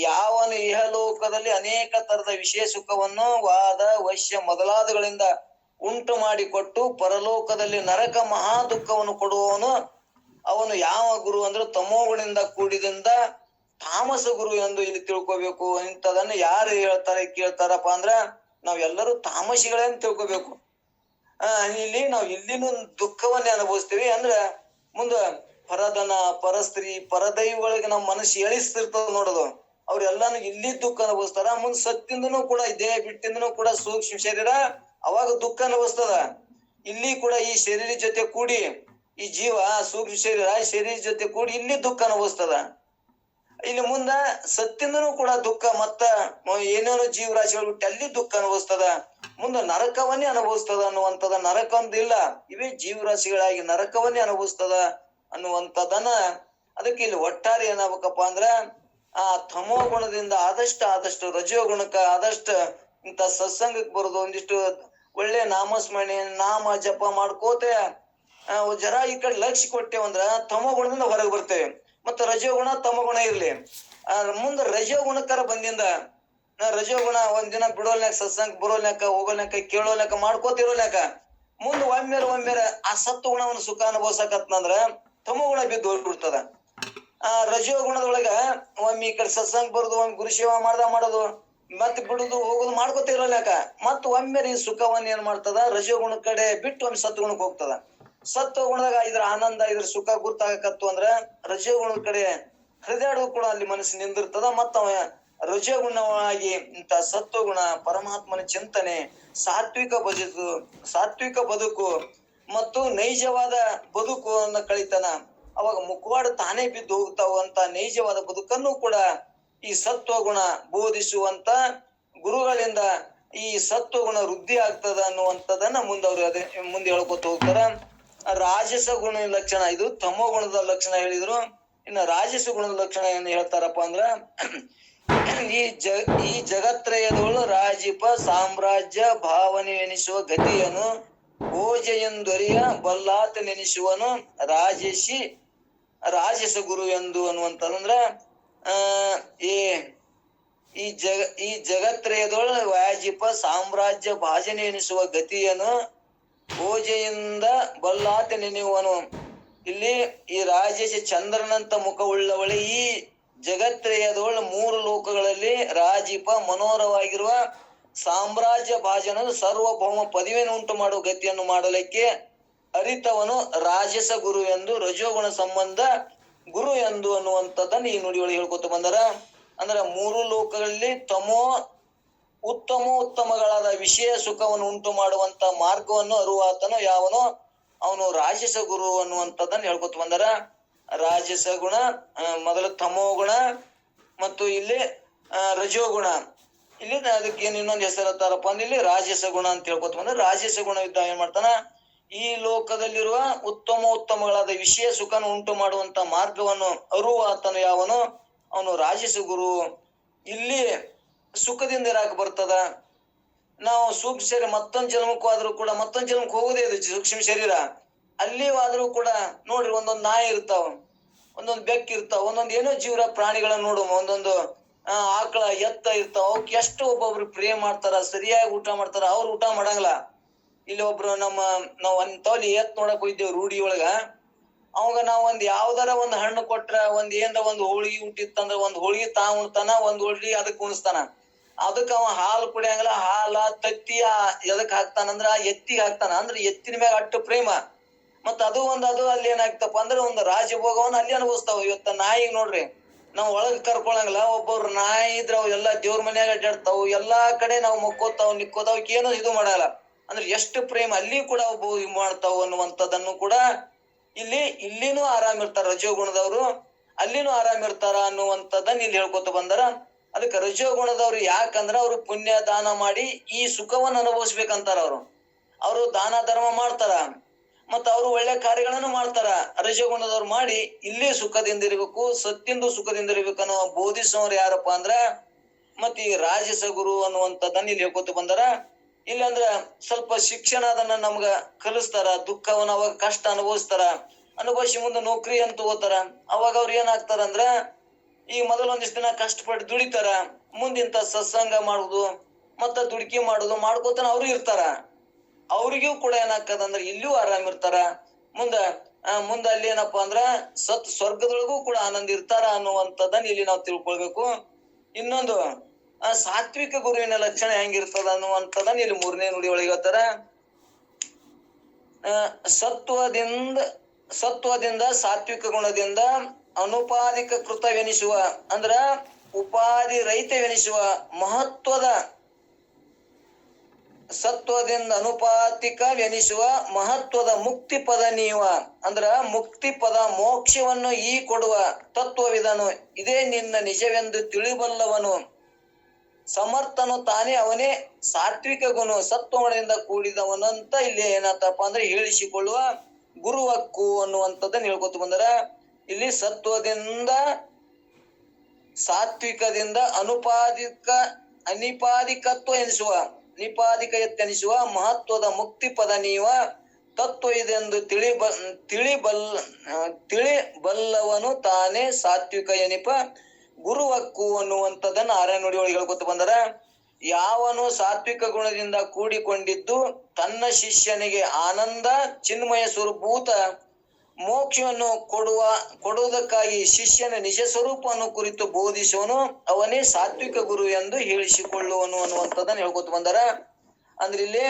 ಯಾವನು ಇಹಲೋಕದಲ್ಲಿ ಅನೇಕ ತರದ ವಿಷಯ ಸುಖವನ್ನು ವಾದ ವಶ್ಯ ಮೊದಲಾದಗಳಿಂದ ಉಂಟು ಮಾಡಿಕೊಟ್ಟು ಪರಲೋಕದಲ್ಲಿ ನರಕ ಮಹಾ ದುಃಖವನ್ನು ಕೊಡುವವನು ಅವನು ಯಾವ ಗುರು ಅಂದ್ರೆ ತಮೋಗುಣದಿಂದ ಕೂಡಿದಿಂದ ತಾಮಸ ಗುರು ಎಂದು ಇಲ್ಲಿ ತಿಳ್ಕೊಬೇಕು. ಇಂಥದನ್ನ ಯಾರು ಹೇಳ್ತಾರೆ ಕೇಳ್ತಾರಪ್ಪ ಅಂದ್ರ ನಾವೆಲ್ಲರೂ ತಾಮಸಿಗಳೇ ಅಂತ ತಿಳ್ಕೊಬೇಕು. ಇಲ್ಲಿ ನಾವು ಇಲ್ಲಿನೂ ದುಃಖವನ್ನೇ ಅನುಭವಿಸ್ತೀವಿ ಅಂದ್ರ ಮುಂದ ಪರಧನ ಪರಸ್ತ್ರೀ ಪರದೈವಗಳಿಗೆ ನಮ್ಮ ಮನಸ್ಸು ಎಳಿಸ್ತಿರ್ತದ ನೋಡೋದು, ಅವ್ರೆಲ್ಲಾನು ಇಲ್ಲಿ ದುಃಖ ಅನುಭವಿಸ್ತಾರ. ಮುಂದ್ ಸತ್ತಿಂದನೂ ಕೂಡ ದೇಹ ಬಿಟ್ಟಿಂದನೂ ಕೂಡ ಸೂಕ್ಷ್ಮ ಶರೀರ ಅವಾಗ ದುಃಖ ಅನುಭವಿಸ್ತದ. ಇಲ್ಲಿ ಕೂಡ ಈ ಶರೀರ ಜೊತೆ ಕೂಡಿ ಈ ಜೀವ ಸೂಕ್ಷ್ಮ ಶರೀರ ಜೊತೆ ಕೂಡಿ ಇಲ್ಲಿ ದುಃಖ ಅನುಭವಿಸ್ತದ. ಇಲ್ಲಿ ಮುಂದ ಸತ್ತಿಂದನೂ ಕೂಡ ದುಃಖ ಮತ್ತ ಏನೇನೋ ಜೀವರಾಶಿಗಳು ಬಿಟ್ಟು ಅಲ್ಲಿ ದುಃಖ ಅನುಭವಿಸ್ತದ. ಮುಂದ ನರಕವನ್ನೇ ಅನುಭವಿಸ್ತದ ಅನ್ನುವಂಥದ. ನರಕ ಒಂದಿಲ್ಲ, ಇವೇ ಜೀವರಾಶಿಗಳಾಗಿ ನರಕವನ್ನೇ ಅನುಭವಿಸ್ತದ ಅನ್ನುವಂಥದ್ದನ್ನ. ಅದಕ್ಕೆ ಇಲ್ಲಿ ಒಟ್ಟಾರೆ ಏನಾಗಬೇಕಪ್ಪ ಅಂದ್ರ ಆ ತಮೋ ಗುಣದಿಂದ ಆದಷ್ಟು ರಜೋ ಗುಣಕ್ಕ ಆದಷ್ಟು ಇಂಥ ಸತ್ಸಂಗಕ್ಕೆ ಬರೋದು, ಒಂದಿಷ್ಟು ಒಳ್ಳೆ ನಾಮಸ್ಮರಣೆ ನಾಮ ಜಪ ಮಾಡ್ಕೋತೆ ಜರ ಈ ಕಡೆ ಲಕ್ಷ್ಯ ಕೊಟ್ಟೇವಂದ್ರ ತಮೋ ಗುಣದಿಂದ ಹೊರಗೆ ಬರ್ತೇವೆ. ಮತ್ತ ರಜೋಗುಣ ತಮಗುಣ ಇರ್ಲಿ, ಮುಂದೆ ರಜೋಗುಣಕರ ಬಂದಿಂದ ರಜೋಗುಣ ಒಂದಿನ ಬಿಡೋಲ್ನಾಕ ಸತ್ಸಂಗ ಬರೋಲ್ನಾಕ ಹೋಗೋಲ್ನಾಕ ಕೇಳೋಲ್ನಾಕ ಮಾಡ್ಕೋತಿರೋಲ್ನಾಕ ಮುಂದ್ ಒಮ್ಮೆರ ಆ ಸತ್ವ ಗುಣವನ್ನು ಸುಖ ಅನುಭವಿಸಕತ್ನಂದ್ರ ತಮಗುಣ ಬಿದ್ದು ಹೋಗ್ಬಿಡ್ತದ. ರಜೋಗುಣದೊಳಗ ಒಮ್ಮೆ ಈ ಕಡೆ ಸತ್ಸಂಗ ಬರೋದು, ಒಮ್ಮೆ ಗುರುಸೇವಾ ಮಾಡೋದು ಮತ್ ಬಿಡುದು ಹೋಗುದು ಮಾಡ್ಕೋತಿರೋಲ್ನಾಕ ಮತ್ ಒಮ್ಮೆರ ಈ ಸುಖವನ್ನ ಏನ್ ಮಾಡ್ತದ ರಜೋಗುಣ ಕಡೆ ಬಿಟ್ಟು ಒಮ್ಮೆ ಸತ್ವಗುಣಕ್ಕೆ ಹೋಗ್ತದ. ಸತ್ವ ಗುಣದಾಗ ಇದ್ರ ಆನಂದ ಇದ್ರ ಸುಖ ಗೊತ್ತಾಗಕತ್ತು ಅಂದ್ರ ರಜೋಗುಣದ ಕಡೆ ಹೃದಯ ಕೂಡ ಅಲ್ಲಿ ಮನಸ್ಸು ನಿಂದಿರ್ತದ. ಮತ್ತ ಅವ ರಜೋಗುಣವಾಗಿ ಇಂತ ಸತ್ವಗುಣ ಪರಮಾತ್ಮನ ಚಿಂತನೆ ಸಾತ್ವಿಕ ಬದುಕು ಮತ್ತು ನೈಜವಾದ ಬದುಕು ಅನ್ನ ಕಳಿತಾನ. ಅವಾಗ ಮುಖವಾಡ ತಾನೇ ಬಿದ್ದು ಹೋಗ್ತಾವ ಅಂತ ನೈಜವಾದ ಬದುಕನ್ನು ಕೂಡ ಈ ಸತ್ವಗುಣ ಬೋಧಿಸುವಂತ ಗುರುಗಳಿಂದ ಈ ಸತ್ವಗುಣ ವೃದ್ಧಿ ಆಗ್ತದ ಅನ್ನುವಂಥದ್ದನ್ನ ಮುಂದೆ ಹೇಳ್ಕೊತ ಹೋಗ್ತಾರ. ರಾಜಸ ಗುಣ ಲಕ್ಷಣ, ಇದು ತಮೋ ಗುಣದ ಲಕ್ಷಣ ಹೇಳಿದ್ರು. ಇನ್ನ ರಾಜಸ ಗುಣದ ಲಕ್ಷಣ ಏನ್ ಹೇಳ್ತಾರಪ್ಪ ಅಂದ್ರ ಈ ಜಗತ್ರಯದೊಳು ರಾಜಿಪ ಸಾಮ್ರಾಜ್ಯ ಭಾವನೆ ಎನಿಸುವ ಗತಿಯನ್ನು ಭೋಜೆಯಂದೊರಿಯ ಬಲ್ಲಾತ ನೆನೆಸುವನು ರಾಜಸ ಗುರು ಎಂದು ಅನ್ನುವಂತಂದ್ರ ಈ ಜಗತ್ರಯದೊಳ ವಾಜಿಪ ಸಾಮ್ರಾಜ್ಯ ಭಾಜನೆ ಎನಿಸುವ ಗತಿಯನ್ನು ಭೋಜೆಯಿಂದ ಬಲ್ಲಾತ ನೆನೆಯುವನು. ಇಲ್ಲಿ ಈ ರಾಜೇಶ ಚಂದ್ರನಂತ ಮುಖವುಳ್ಳವಳೆ ಈ ಜಗತ್ರಯದೊಳ 3 ಲೋಕಗಳಲ್ಲಿ ರಾಜೀಪ ಮನೋಹರವಾಗಿರುವ ಸಾಮ್ರಾಜ್ಯ ಭಾಜನ ಸರ್ವಭೌಮ ಪದವಿಯನ್ನು ಉಂಟು ಮಾಡುವ ಗತಿಯನ್ನು ಮಾಡಲಿಕ್ಕೆ ಅರಿತವನು ರಾಜಸ ಗುರು ಎಂದು ರಜೋಗುಣ ಸಂಬಂಧ ಗುರು ಎಂದು ಅನ್ನುವಂಥದ್ದನ್ನು ಈ ನುಡಿಯೊಳಗೆ ಹೇಳ್ಕೊತ ಬಂದರ. ಅಂದ್ರ 3 ಲೋಕಗಳಲ್ಲಿ ಉತ್ತಮಗಳಾದ ವಿಷಯ ಸುಖವನ್ನು ಉಂಟು ಮಾಡುವಂತ ಮಾರ್ಗವನ್ನು ಅರುವಾತನು ಯಾವನೋ ಅವನು ರಾಜಸ ಗುರು ಅನ್ನುವಂಥದ್ದನ್ನು ಹೇಳ್ಕೊತ ಬಂದರ. ರಾಜಸ ಗುಣ ಮೊದಲು ತಮೋ ಗುಣ ಮತ್ತು ಇಲ್ಲಿ ರಜೋಗುಣ, ಇಲ್ಲಿ ಅದಕ್ಕೆ ಇನ್ನೊಂದು ಹೆಸರತ್ತಾರಪ್ಪ ಅಂದ್ರೆ ಇಲ್ಲಿ ರಾಜಸ ಗುಣ ಅಂತ ಹೇಳ್ಕೊತ ಬಂದ್ರೆ ರಾಜಸ ಗುಣ ಇದ್ದ ಏನ್ ಮಾಡ್ತಾನ ಈ ಲೋಕದಲ್ಲಿರುವ ಉತ್ತಮಗಳಾದ ವಿಷಯ ಸುಖನ ಉಂಟು ಮಾಡುವಂತ ಮಾರ್ಗವನ್ನು ಅರುವಾತನು ಯಾವನು ಅವನು ರಾಜಸ ಗುರು. ಇಲ್ಲಿ ಸುಖದಿಂದ ಇರಾಕ ಬರ್ತದ. ನಾವು ಸೂಕ್ಷ್ಮ ಶರೀರ ಮತ್ತೊಂದ್ ಜನ್ಮಕ್ಕೂ ಆದ್ರೂ ಕೂಡ ಮತ್ತೊಂದ್ ಜನ್ಮಕ್ಕೆ ಹೋಗುದೇ ಇದು ಸೂಕ್ಷ್ಮ ಶರೀರ. ಅಲ್ಲಿ ಆದ್ರೂ ಕೂಡ ನೋಡ್ರಿ ಒಂದೊಂದ್ ನಾಯಿ ಇರ್ತಾವ, ಒಂದೊಂದ್ ಬೆಕ್ಕ ಇರ್ತಾವ, ಒಂದೊಂದ್ ಏನೋ ಜೀವರ ಪ್ರಾಣಿಗಳನ್ನ ನೋಡು, ಒಂದೊಂದು ಆಕಳ ಎತ್ತ ಇರ್ತಾವ. ಅವಕ್ಕೆ ಎಷ್ಟು ಒಬ್ಬೊಬ್ರು ಪ್ರೇಮ ಮಾಡ್ತಾರ, ಸರಿಯಾಗಿ ಊಟ ಮಾಡ್ತಾರ. ಅವ್ರು ಊಟ ಮಾಡಂಗಿಲ್ಲ. ಇಲ್ಲಿ ಒಬ್ರು ನಾವ್ ಒಂದ್ ತವಲಿ ಎತ್ ನೋಡಕ್ ಹೋಗಿದ್ದೇವ್ ರೂಢಿ ಒಳಗ. ಅವಾಗ ನಾವ್ ಯಾವ್ದಾರ ಒಂದ್ ಹಣ್ಣು ಕೊಟ್ರ ಏನ್ರ ಒಂದ್ ಹೋಳಿಗೆ ಊಟಿತ್ತಂದ್ರ ಒಂದ್ ಹೋಳಿಗೆ ಉಣ್ತಾನ, ಒಂದ್ ಹೋಳಿಗೆ ಅದಕ್ ಉಣಿಸ್ತಾನ. ಅದಕ್ಕ ಅವ ಹಾಲು ಕುಡಿಯಂಗಿಲ್ಲ. ಹಾಲ ತತ್ತಿ ಎದಕ್ ಹಾಕ್ತಾನಂದ್ರ ಎತ್ತಿಗೆ ಹಾಕ್ತಾನ. ಅಂದ್ರ ಎತ್ತಿನ ಮ್ಯಾಗ ಅಟ್ಟು ಪ್ರೇಮ. ಮತ್ತ ಅದು ಅಲ್ಲಿ ಏನಾಗ್ತಪ್ಪ ಅಂದ್ರ ಒಂದು ರಾಜಭೋಗವನ್ನ ಅಲ್ಲಿ ಅನುಭವಿಸ್ತಾವ. ಇವತ್ತ ನಾಯಿಗೆ ನೋಡ್ರಿ ನಾವ್ ಒಳಗ್ ಕರ್ಕೊಳಂಗಿಲ್ಲ. ಒಬ್ಬರು ನಾಯಿ ಇದ್ರ ಅವ್ ಎಲ್ಲಾ ದೇವ್ರ ಮನ್ಯಾಗ ಅಡ್ಡಾಡ್ತಾವ್, ಎಲ್ಲಾ ಕಡೆ ನಾವು ಮಕ್ಕೋತಾವ್ ನಿಕ್ಕೋತಾವ್, ಏನು ಇದು ಮಾಡಲ್ಲ. ಅಂದ್ರೆ ಎಷ್ಟು ಪ್ರೇಮ ಅಲ್ಲಿ ಕೂಡ ಒಬ್ಬ ಇದು ಮಾಡ್ತಾವ್ ಅನ್ನುವಂಥದ್ದನ್ನು ಕೂಡ ಇಲ್ಲಿನೂ ಆರಾಮ್ ಇರ್ತಾರ ರಜೋಗುಣದವ್ರು, ಅಲ್ಲಿನೂ ಆರಾಮ್ ಇರ್ತಾರ ಅನ್ನುವಂಥದ್ದನ್ನ ಇಲ್ಲಿ ಹೇಳ್ಕೊತ ಬಂದಾರ. ಅದಕ್ಕೆ ರಜೋಗುಣದವ್ರು ಯಾಕಂದ್ರ ಅವ್ರು ಪುಣ್ಯ ದಾನ ಮಾಡಿ ಈ ಸುಖವನ್ನ ಅನುಭವಿಸ್ಬೇಕಂತಾರ. ಅವರು ದಾನ ಧರ್ಮ ಮಾಡ್ತಾರ, ಮತ್ತ ಅವರು ಒಳ್ಳೆ ಕಾರ್ಯಗಳನ್ನು ಮಾಡ್ತಾರ. ರಜೋಗುಣದವ್ರು ಮಾಡಿ ಇಲ್ಲಿ ಸುಖದಿಂದ ಇರ್ಬೇಕು, ಸತ್ತಿಂದು ಸುಖದಿಂದ ಇರ್ಬೇಕು ಅನ್ನೋ ಬೋಧಿಸೋರು ಯಾರಪ್ಪ ಅಂದ್ರ ಮತ್ ಈ ರಾಜಸ ಗುರು ಅನ್ನುವಂಥದ್ದನ್ನ ಇಲ್ಲಿ ಹೇಳ್ಕೊತ ಬಂದಾರ. ಇಲ್ಲ ಅಂದ್ರ ಸ್ವಲ್ಪ ಶಿಕ್ಷಣ ಅದನ್ನ ನಮ್ಗ ಕಲಿಸ್ತಾರ, ದುಃಖವನ್ನ ಅವಾಗ ಕಷ್ಟ ಅನುಭವಿಸ್ತಾರ, ಅನುಭವಿಸಿ ಮುಂದೆ ನೌಕರಿ ಅಂತ ತಗೋತಾರ. ಅವಾಗ ಅವ್ರು ಏನಾಗ್ತಾರ ಅಂದ್ರ ಈ ಮೊದಲೊಂದಿಷ್ಟು ದಿನ ಕಷ್ಟಪಟ್ಟು ದುಡಿತಾರ, ಮುಂದಿಂತ ಸತ್ಸಂಗ ಮಾಡುದು ಮತ್ತ ದುಡುಕಿ ಮಾಡುದು ಮಾಡ್ಕೋತಾನ ಅವ್ರು ಇರ್ತಾರ. ಅವ್ರಿಗೂ ಕೂಡ ಏನಾಗ್ತದ ಇಲ್ಲಿಯೂ ಆರಾಮ್ ಇರ್ತಾರ. ಮುಂದ ಅಲ್ಲಿ ಏನಪ್ಪಾ ಅಂದ್ರ ಸ್ವರ್ಗದೊಳಗೂ ಕೂಡ ಆನಂದ ಇರ್ತಾರ ಅನ್ನುವಂಥದ್ದನ್ನ ಇಲ್ಲಿ ನಾವು ತಿಳ್ಕೊಳ್ಬೇಕು. ಇನ್ನೊಂದು ಸಾತ್ವಿಕ ಗುರುವಿನ ಲಕ್ಷಣ ಹೆಂಗಿರ್ತದ ಅನ್ನುವಂಥದ್ದನ್ನ ಇಲ್ಲಿ 3ನೇ ನುಡಿ ಒಳಗೆ ಹೇಳ್ತಾರ. ಸತ್ವದಿಂದ ಸಾತ್ವಿಕ ಗುಣದಿಂದ ಅನುಪಾದಿಕ ಕೃತವೆನಿಸುವ ಅಂದ್ರ ಉಪಾಧಿ ರಹಿತವೆನಿಸುವ ಮಹತ್ವದ, ಸತ್ವದಿಂದ ಅನುಪಾತಿಕವೆನಿಸುವ ಮಹತ್ವದ ಮುಕ್ತಿ ಪದ ನೀವ ಅಂದ್ರ ಮುಕ್ತಿ ಪದ ಮೋಕ್ಷವನ್ನು ಈ ಕೊಡುವ ತತ್ವವಿದನು. ಇದೇ ನಿನ್ನ ನಿಜವೆಂದು ತಿಳಿಬಲ್ಲವನು. ಸಮರ್ಥನು ತಾನೇ ಅವನೇ ಸಾತ್ವಿಕ ಗುಣ ಸತ್ವಗುಣದಿಂದ ಕೂಡಿದವನಂತ ಇಲ್ಲಿ ಏನಾತಪ್ಪ ಅಂದ್ರೆ ಹೇಳಿಸಿಕೊಳ್ಳುವ ಗುರುವಕ್ಕು ಅನ್ನುವಂಥದ್ದನ್ನ ಹೇಳ್ಕೊತ ಬಂದರ. ಇಲ್ಲಿ ಸತ್ವದಿಂದ ಸಾತ್ವಿಕದಿಂದ ಅನಿಪಾದಿಕತ್ವ ಎನಿಸುವ ಮಹತ್ವದ ಮುಕ್ತಿ ಪದ ನೀವ ತತ್ವ ಇದೆಂದು ತಿಳಿಬಲ್ಲವನು ತಾನೇ ಸಾತ್ವಿಕ ಎನಿಪ ಗುರುವಕ್ಕು ಅನ್ನುವಂಥದ್ದನ್ನ 6ನೇ ನುಡಿ ಒಳಗೆ ಹೇಳ್ಕೊತ ಬಂದರ. ಯಾವನು ಸಾತ್ವಿಕ ಗುಣದಿಂದ ಕೂಡಿಕೊಂಡಿದ್ದು ತನ್ನ ಶಿಷ್ಯನಿಗೆ ಆನಂದ ಚಿನ್ಮಯ ಸ್ವರೂಪಭೂತ ಮೋಕ್ಷವನ್ನು ಕೊಡುವುದಕ್ಕಾಗಿ ಶಿಷ್ಯನ ನಿಜ ಸ್ವರೂಪವನ್ನು ಕುರಿತು ಬೋಧಿಸುವನು, ಅವನೇ ಸಾತ್ವಿಕ ಗುರು ಎಂದು ಹೇಳಿಸಿಕೊಳ್ಳುವನು ಅನ್ನುವಂಥದ್ದನ್ನ ಹೇಳ್ಕೊತ ಬಂದಾರ. ಅಂದ್ರೆ ಇಲ್ಲಿ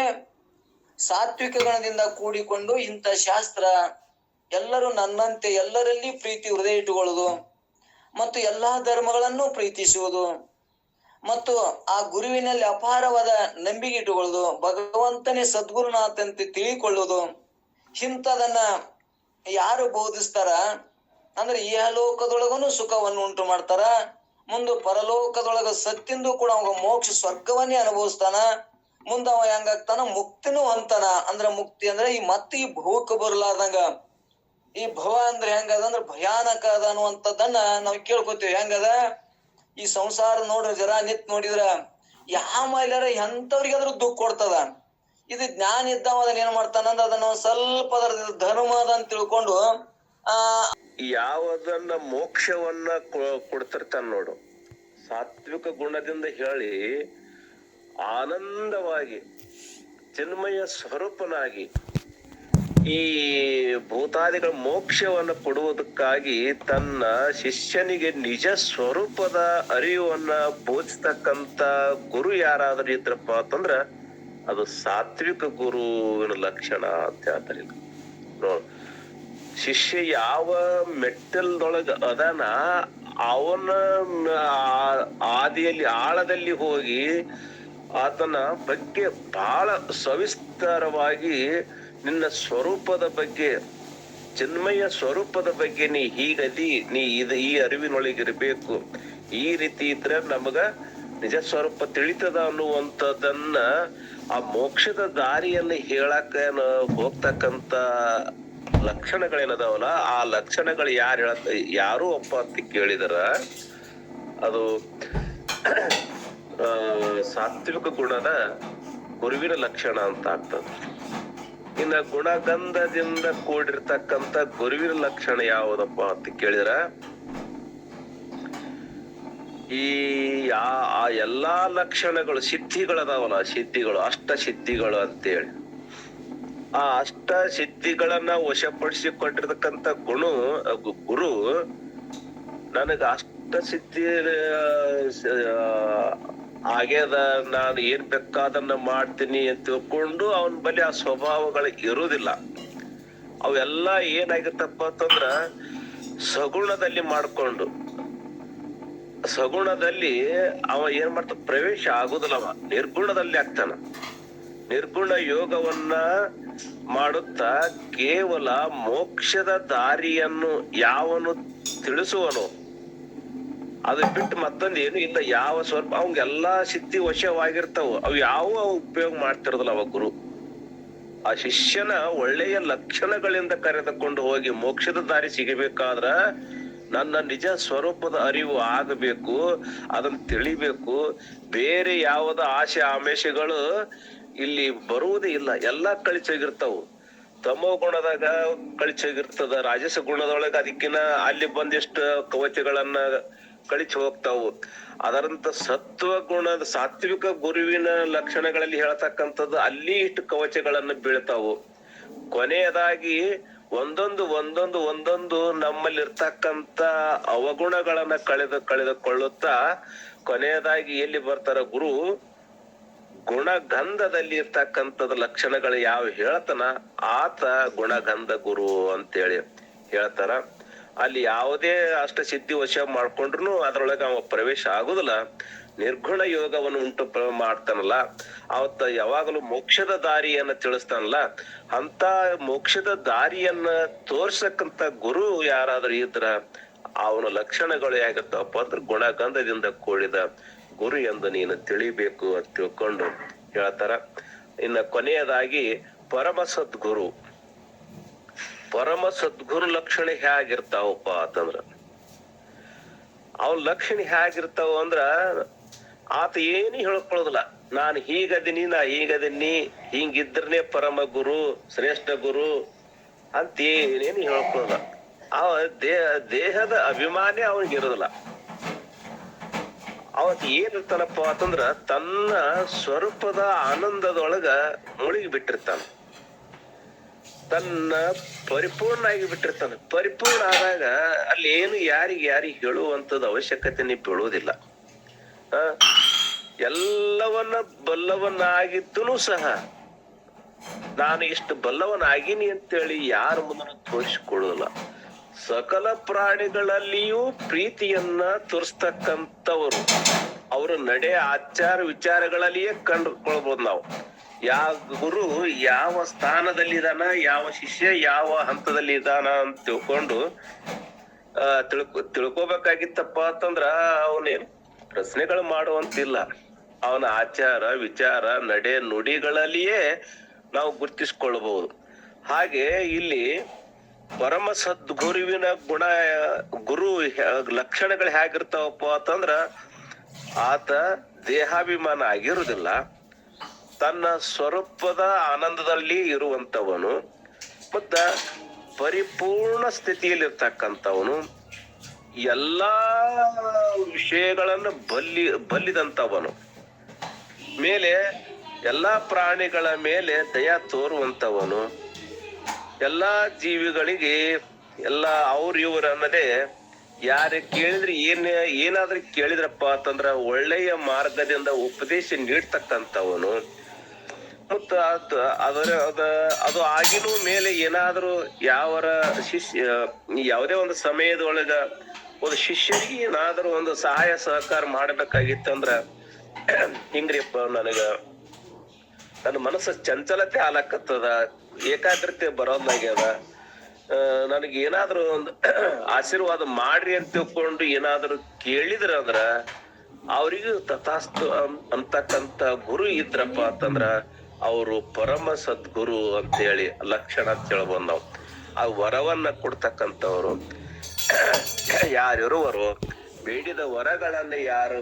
ಸಾತ್ವಿಕ ಗುಣದಿಂದ ಕೂಡಿಕೊಂಡು ಇಂಥ ಶಾಸ್ತ್ರ ಎಲ್ಲರೂ ನನ್ನಂತೆ ಎಲ್ಲರಲ್ಲಿ ಪ್ರೀತಿ ಹೃದಯ ಇಟ್ಟುಕೊಳ್ಳುವುದು ಮತ್ತು ಎಲ್ಲಾ ಧರ್ಮಗಳನ್ನು ಪ್ರೀತಿಸುವುದು ಮತ್ತು ಆ ಗುರುವಿನಲ್ಲಿ ಅಪಾರವಾದ ನಂಬಿಕೆ ಇಟ್ಟುಕೊಳ್ಳುವುದು, ಭಗವಂತನೇ ಸದ್ಗುರುನಾಥಂತೆ ತಿಳಿಕೊಳ್ಳುವುದು. ಇಂಥದನ್ನ ಯಾರು ಬೋಧಿಸ್ತಾರ ಅಂದ್ರೆ ಇಹಲೋಕದೊಳಗನು ಸುಖವನ್ನು ಉಂಟು ಮಾಡ್ತಾರ, ಮುಂದೆ ಪರಲೋಕದೊಳಗ ಸತ್ತಿಂದು ಕೂಡ ಅವ ಮೋಕ್ಷ ಸ್ವರ್ಗವನ್ನೇ ಅನುಭವಿಸ್ತಾನ. ಮುಂದ ಅವ ಹೆಂಗಾಗ್ತಾನ ಮುಕ್ತಿನೂ ಅಂತಾನ. ಅಂದ್ರ ಮುಕ್ತಿ ಅಂದ್ರೆ ಈ ಭವಕ್ಕೆ ಬರ್ಲಾರ್ದಂಗ. ಈ ಭವ ಅಂದ್ರೆ ಹೆಂಗದ ಅಂದ್ರೆ ಭಯಾನಕ ಅದ ಅನ್ನುವಂಥದ್ದನ್ನ ನಾವ್ ಕೇಳ್ಕೊತೀವಿ. ಹೆಂಗದ ಈ ಸಂಸಾರ ನೋಡ್ರಿ, ಜರ ನಿತ್ ನೋಡಿದ್ರ ಯಾವ ಮೈಲಾರ ಎಂತವ್ರಿಗಾದ್ರೂ ದುಃಖ ಕೊಡ್ತದ. ಇದು ಜ್ಞಾನ ಇದ್ದಾವ ಅದನ್ನ ಏನ್ ಮಾಡ್ತಾನ ಅಂದ್ರೆ ಅದನ್ನ ಸ್ವಲ್ಪ ಅದರ ಧರ್ಮ ಅಂತ ತಿಳ್ಕೊಂಡು ಯಾವದನ್ನ ಮೋಕ್ಷವನ್ನ ಕೊಡ್ತಿರ್ತಾನ ನೋಡು, ಸಾತ್ವಿಕ ಗುಣದಿಂದ ಹೇಳಿ ಆನಂದವಾಗಿ ಚಿನ್ಮಯ ಸ್ವರೂಪನಾಗಿ ಈ ಭೂತಾದಿಗಳ ಮೋಕ್ಷವನ್ನ ಕೊಡುವುದಕ್ಕಾಗಿ ತನ್ನ ಶಿಷ್ಯನಿಗೆ ನಿಜ ಸ್ವರೂಪದ ಅರಿವನ್ನ ಬೋಧಿಸ್ತಕ್ಕಂತ ಗುರು ಯಾರಾದ್ರೂ ಇದ್ರಪ್ಪ ಅಂತಂದ್ರ ಅದು ಸಾತ್ವಿಕ ಗುರುವಿನ ಲಕ್ಷಣ ಅಂತ ಹೇಳ್ತಾರೆ. ನೋಡ್, ಶಿಷ್ಯ ಯಾವ ಮೆಟ್ಟಲ್ದೊಳಗ ಅದಾನ ಅವನ ಆದಿಯಲ್ಲಿ ಆಳದಲ್ಲಿ ಹೋಗಿ ಆತನ ಬಗ್ಗೆ ಬಹಳ ಸವಿಸ್ತಾರವಾಗಿ ನಿನ್ನ ಸ್ವರೂಪದ ಬಗ್ಗೆ, ಚಿನ್ಮಯ ಸ್ವರೂಪದ ಬಗ್ಗೆ ನೀ ಹೀಗದಿ, ನೀ ಈ ಅರಿವಿನೊಳಗಿರ್ಬೇಕು, ಈ ರೀತಿ ಇದ್ರೆ ನಮಗ ನಿಜ ಸ್ವರೂಪ ತಿಳಿತದ ಅನ್ನುವಂಥದ್ದನ್ನ ಆ ಮೋಕ್ಷದ ದಾರಿಯನ್ನು ಹೇಳಕ ಹೋಗ್ತಕ್ಕಂತ ಲಕ್ಷಣಗಳೇನದಾವಲ್ಲ, ಆ ಲಕ್ಷಣಗಳು ಯಾರು ಒಪ್ಪ ಅಂತ ಕೇಳಿದರ ಅದು ಸಾತ್ವಿಕ ಗುಣದ ಗುರುವಿನ ಲಕ್ಷಣ ಅಂತ ಆಗ್ತದ. ಇನ್ನ ಗುಣಗಂಧದಿಂದ ಕೂಡಿರ್ತಕ್ಕಂಥ ಗುರುವಿನ ಲಕ್ಷಣ ಯಾವುದಪ್ಪ ಅಂತ ಕೇಳಿದ್ರ ಈ ಆ ಎಲ್ಲಾ ಲಕ್ಷಣಗಳು ಸಿದ್ಧಿಗಳದಾವಲ್ಲ, ಸಿದ್ಧಿಗಳು ಅಷ್ಟ ಸಿದ್ಧಿಗಳು ಅಂತೇಳಿ ಆ ಅಷ್ಟ ಸಿದ್ಧಿಗಳನ್ನ ವಶಪಡಿಸಿಕೊಂಡಿರ್ತಕ್ಕಂಥ ಗುರು ನನಗ ಅಷ್ಟ ಸಿದ್ಧಿ ಆಗ್ಯದ, ನಾನು ಏನ್ ಬೇಕಾದನ್ನ ಮಾಡ್ತೀನಿ ಅಂತ ತಿಳ್ಕೊಂಡು ಅವನ ಬಳಿ ಆ ಸ್ವಭಾವಗಳು ಇರುವುದಿಲ್ಲ. ಅವೆಲ್ಲ ಏನಾಗಿತ್ತಪ್ಪ ಅಂತಂದ್ರ ಸಗುಣದಲ್ಲಿ ಮಾಡ್ಕೊಂಡು ಸಗುಣದಲ್ಲಿ ಅವ ಏನ್ ಮಾಡ್ತ ಪ್ರವೇಶ ಆಗುದಿಲ್ಲ, ಅವ ನಿರ್ಗುಣದಲ್ಲಿ ಆಗ್ತಾನ. ನಿರ್ಗುಣ ಯೋಗವನ್ನ ಮಾಡುತ್ತಾ ಕೇವಲ ಮೋಕ್ಷದ ದಾರಿಯನ್ನು ಯಾವನು ತಿಳಿಸುವನು, ಅದು ಬಿಟ್ಟು ಮತ್ತೊಂದು ಏನು ಇಲ್ಲ. ಯಾವ ಸ್ವಲ್ಪ ಅವಂಗೆಲ್ಲಾ ಸಿದ್ಧಿ ವಶವಾಗಿರ್ತಾವ, ಅವು ಯಾವ ಉಪಯೋಗ ಮಾಡ್ತಿರೋದಿಲ್ಲ ಅವ ಗುರು. ಆ ಶಿಷ್ಯನ ಒಳ್ಳೆಯ ಲಕ್ಷಣಗಳಿಂದ ಕರೆದುಕೊಂಡು ಹೋಗಿ ಮೋಕ್ಷದ ದಾರಿ ಸಿಗಬೇಕಾದ್ರ ನನ್ನ ನಿಜ ಸ್ವರೂಪದ ಅರಿವು ಆಗಬೇಕು, ಅದನ್ನ ತಿಳಿಬೇಕು. ಬೇರೆ ಯಾವುದ ಆಶೆ ಆಮೇಶಗಳು ಇಲ್ಲಿ ಬರುವುದೇ ಇಲ್ಲ, ಎಲ್ಲಾ ಕಳಿಚೋಗಿರ್ತಾವು. ತಮೋ ಗುಣದಾಗ ಕಳಿಚೋಗಿರ್ತದ, ರಾಜಸ ಗುಣದೊಳಗ ಅದಕ್ಕಿನ ಅಲ್ಲಿ ಬಂದಿಷ್ಟು ಕವಚಗಳನ್ನ ಕಳಿಸಿ ಹೋಗ್ತಾವು. ಅದರಂತ ಸತ್ವ ಗುಣದ ಸಾತ್ವಿಕ ಗುರುವಿನ ಲಕ್ಷಣಗಳಲ್ಲಿ ಹೇಳ್ತಕ್ಕಂಥದ್ದು ಅಲ್ಲಿ ಇಷ್ಟು ಕವಚಗಳನ್ನ ಬೀಳ್ತಾವು. ಕೊನೆಯದಾಗಿ ಒಂದೊಂದು ನಮ್ಮಲ್ಲಿರ್ತಕ್ಕಂಥ ಅವಗುಣಗಳನ್ನ ಕಳೆದುಕೊಳ್ಳುತ್ತಾ ಕೊನೆಯದಾಗಿ ಎಲ್ಲಿ ಬರ್ತಾರ ಗುರು, ಗುಣಗಂಧದಲ್ಲಿ ಇರ್ತಕ್ಕಂಥದ ಲಕ್ಷಣಗಳು ಯಾವ ಹೇಳ್ತಾನ ಆತ ಗುಣಗಂಧ ಗುರು ಅಂತೇಳಿ ಹೇಳ್ತಾರ. ಅಲ್ಲಿ ಯಾವುದೇ ಅಷ್ಟ ಸಿದ್ಧಿ ವಶ ಮಾಡ್ಕೊಂಡ್ರು ಅದ್ರೊಳಗ ಅವ ಪ್ರವೇಶ ಆಗುದಿಲ್ಲ. ನಿರ್ಗುಣ ಯೋಗವನ್ನು ಉಂಟು ಮಾಡ್ತಾನಲ್ಲ ಅವತ್ತ ಯಾವಾಗಲೂ ಮೋಕ್ಷದ ದಾರಿಯನ್ನ ತಿಳಿಸ್ತಾನಲ್ಲ, ಅಂತ ಮೋಕ್ಷದ ದಾರಿಯನ್ನ ತೋರ್ಸಕ್ಕಂತ ಗುರು ಯಾರಾದ್ರೂ ಇದ್ರ ಅವನ ಲಕ್ಷಣಗಳು ಹೇಗಿರ್ತಾವಪ್ಪ ಅಂದ್ರೆ ಗುಣಗಂಧದಿಂದ ಕೂಡಿದ ಗುರು ಎಂದು ನೀನು ತಿಳಿಬೇಕು ಅಂತ ತಿಳ್ಕೊಂಡು ಹೇಳ್ತಾರ. ಇನ್ನ ಕೊನೆಯದಾಗಿ ಪರಮ ಸದ್ಗುರು. ಪರಮ ಸದ್ಗುರು ಲಕ್ಷಣ ಹೇಗಿರ್ತಾವಪ್ಪ ಅಂತಂದ್ರ ಅವನ ಲಕ್ಷಣ ಹೇಗಿರ್ತಾವ ಅಂದ್ರ ಆತ ಏನು ಹೇಳ್ಕೊಳ್ಳೋದಿಲ್ಲ. ನಾನು ಹೀಗದೀನಿ, ನಾ ಹೀಗದೀನಿ, ಹಿಂಗಿದ್ರನೆ ಪರಮ ಗುರು ಶ್ರೇಷ್ಠ ಗುರು ಅಂತ ಏನೇನು ಹೇಳ್ಕೊಳ್ಳೋಲ್ಲ. ಅವ ದೇಹದ ಅಭಿಮಾನಿ ಅವನಿಗೆ ಇರೋದಿಲ್ಲ. ಅವತ್ ಏನಿರ್ತಾನಪ್ಪ ಅಂತಂದ್ರ ತನ್ನ ಸ್ವರೂಪದ ಆನಂದದೊಳಗ ಮುಳುಗಿ ಬಿಟ್ಟಿರ್ತಾನ, ತನ್ನ ಪರಿಪೂರ್ಣ ಆಗಿ ಬಿಟ್ಟಿರ್ತಾನೆ. ಪರಿಪೂರ್ಣ ಆದಾಗ ಅಲ್ಲಿ ಏನು ಯಾರಿಗೆ ಹೇಳುವಂತದ ಅವಶ್ಯಕತೆ ಬೀಳುವುದಿಲ್ಲ. ಎಲ್ಲವನ್ನ ಬಲ್ಲವನ್ನಾಗಿದ್ದೂ ಸಹ ನಾನು ಇಷ್ಟು ಬಲ್ಲವನಾಗಿನಿ ಅಂತೇಳಿ ಯಾರ ಮುಂದೆ ತೋರಿಸಿಕೊಳ್ಳುದಿಲ್ಲ. ಸಕಲ ಪ್ರಾಣಿಗಳಲ್ಲಿಯೂ ಪ್ರೀತಿಯನ್ನ ತೋರಿಸ್ತಕ್ಕಂಥವ್ರು, ಅವ್ರ ನಡೆ ಆಚಾರ ವಿಚಾರಗಳಲ್ಲಿಯೇ ಕಂಡುಕೊಳ್ಬಹುದು ನಾವು. ಯಾವ ಗುರು ಯಾವ ಸ್ಥಾನದಲ್ಲಿ ಯಾವ ಶಿಷ್ಯ ಯಾವ ಹಂತದಲ್ಲಿ ಇದಾನ ಅಂತ ತಿಳ್ಕೊಂಡು ತಿಳ್ಕೊಬೇಕಾಗಿತ್ತಪ್ಪ ಅಂತಂದ್ರ ಅವನೇನು ಪ್ರಶ್ನೆಗಳು ಮಾಡುವಂತಿಲ್ಲ. ಅವನ ಆಚಾರ ವಿಚಾರ ನಡೆ ನುಡಿಗಳಲ್ಲಿಯೇ ನಾವು ಗುರುತಿಸ್ಕೊಳ್ಬಹುದು. ಹಾಗೆ ಇಲ್ಲಿ ಪರಮ ಸದ್ಗುರುವಿನ ಗುರು ಲಕ್ಷಣಗಳು ಹೇಗಿರ್ತಾವಪ್ಪ ಅಂತಂದ್ರ ಆತ ದೇಹಾಭಿಮಾನ ಆಗಿರುವುದಿಲ್ಲ, ತನ್ನ ಸ್ವರೂಪದ ಆನಂದದಲ್ಲಿ ಇರುವಂತವನು, ಮತ್ತ ಪರಿಪೂರ್ಣ ಸ್ಥಿತಿಯಲ್ಲಿರ್ತಕ್ಕಂಥವನು, ಎಲ್ಲಾ ವಿಷಯಗಳನ್ನು ಬಲ್ಲಿದಂತವನು, ಮೇಲೆ ಎಲ್ಲಾ ಪ್ರಾಣಿಗಳ ಮೇಲೆ ದಯಾ ತೋರುವಂತವನು, ಎಲ್ಲಾ ಜೀವಿಗಳಿಗೆ ಎಲ್ಲ ಇವ್ರ ಅನ್ನದೇ ಯಾರ ಕೇಳಿದ್ರೆ ಏನಾದ್ರೂ ಕೇಳಿದ್ರಪ್ಪ ಅಂತಂದ್ರ ಒಳ್ಳೆಯ ಮಾರ್ಗದಿಂದ ಉಪದೇಶ ನೀಡ್ತಕ್ಕಂಥವನು, ಮತ್ತ ಅದು ಆಗಿನೂ ಮೇಲೆ ಏನಾದ್ರೂ ಯಾವುದೇ ಒಂದು ಸಮಯದೊಳಗ ಒಂದು ಶಿಷ್ಯರಿಗೆ ಏನಾದ್ರೂ ಒಂದು ಸಹಾಯ ಸಹಕಾರ ಮಾಡ್ಬೇಕಾಗಿತ್ತಂದ್ರ ಹಿಂಗ್ರಿಪ್ಪ, ನನ್ನ ಮನಸ್ಸು ಚಂಚಲತೆ ಆಲಕತ್ತದ, ಏಕಾಗ್ರತೆ ಬರೋದಾಗ್ಯದ, ನನಗೆ ಏನಾದ್ರೂ ಒಂದು ಆಶೀರ್ವಾದ ಮಾಡ್ರಿ ಅಂತ ತಿಳ್ಕೊಂಡು ಏನಾದ್ರೂ ಕೇಳಿದ್ರ ಅಂದ್ರ ಅವ್ರಿಗೂ ತಥಾಸ್ತು ಅಂತಕ್ಕಂತ ಗುರು ಇದ್ರಪ್ಪ ಅಂತಂದ್ರ ಅವರು ಪರಮ ಸದ್ಗುರು ಅಂತೇಳಿ ಲಕ್ಷಣ ಅಂತ ಹೇಳ್ಬೋದು ನಾವು. ಆ ವರವನ್ನ ಕೊಡ್ತಕ್ಕಂಥವ್ರು ಯಾರಿರುವರು, ಬೇಡಿದ ವರಗಳನ್ನ ಯಾರು